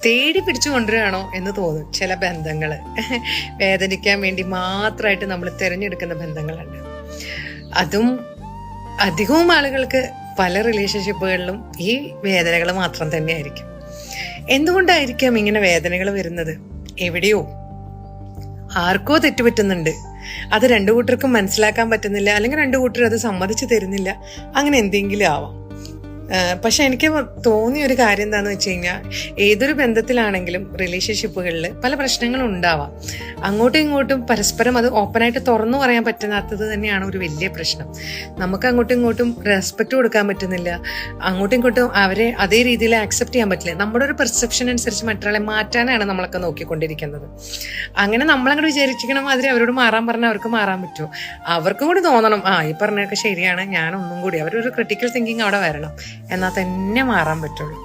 തേടി പിടിച്ചു കൊണ്ടുവരികയാണോ എന്ന് തോന്നും. ചില ബന്ധങ്ങൾ വേദനിക്കാൻ വേണ്ടി മാത്രമായിട്ട് നമ്മൾ തിരഞ്ഞെടുക്കുന്ന ബന്ധങ്ങളുണ്ട്. അതും അധികവും ആളുകൾക്ക് പല റിലേഷൻഷിപ്പുകളിലും ഈ വേദനകൾ മാത്രം തന്നെയായിരിക്കും. എന്തുകൊണ്ടായിരിക്കാം ഇങ്ങനെ വേദനകൾ വരുന്നത്? എവിടെയോ ആർക്കോ തെറ്റുപറ്റുന്നുണ്ട്. അത് രണ്ടു കൂട്ടർക്കും മനസ്സിലാക്കാൻ പറ്റുന്നില്ല, അല്ലെങ്കിൽ രണ്ടു കൂട്ടർ അത് സമ്മതിച്ചു തരുന്നില്ല, അങ്ങനെ എന്തെങ്കിലും ആവാം. പക്ഷെ എനിക്ക് തോന്നിയ ഒരു കാര്യം എന്താണെന്ന് വെച്ച് കഴിഞ്ഞാൽ, ഏതൊരു ബന്ധത്തിലാണെങ്കിലും റിലേഷൻഷിപ്പുകളിൽ പല പ്രശ്നങ്ങളും ഉണ്ടാവാം. അങ്ങോട്ടും ഇങ്ങോട്ടും പരസ്പരം അത് ഓപ്പണായിട്ട് തുറന്നു പറയാൻ പറ്റാത്തത് തന്നെയാണ് ഒരു വലിയ പ്രശ്നം. നമുക്ക് അങ്ങോട്ടും ഇങ്ങോട്ടും റെസ്പെക്ട് കൊടുക്കാൻ പറ്റുന്നില്ല, അങ്ങോട്ടും ഇങ്ങോട്ടും അവരെ അതേ രീതിയിൽ ആക്സെപ്റ്റ് ചെയ്യാൻ പറ്റില്ല. നമ്മുടെ ഒരു പെർസെപ്ഷൻ അനുസരിച്ച് മറ്റൊരാളെ മാറ്റാനാണ് നമ്മളൊക്കെ നോക്കിക്കൊണ്ടിരിക്കുന്നത്. അങ്ങനെ നമ്മളങ്ങോട്ട് വിചാരിച്ചിരിക്കണം മാതിരി അവരോട് മാറാൻ പറഞ്ഞാൽ അവർക്ക് മാറാൻ പറ്റുമോ? അവർക്കും കൂടി തോന്നണം, ഈ പറഞ്ഞതൊക്കെ ശരിയാണ്, ഞാനൊന്നും കൂടി അവരൊരു ക്രിട്ടിക്കൽ തിങ്കിങ് അവിടെ വരണം, എന്നാൽ തന്നെ മാറാൻ പറ്റുള്ളൂ.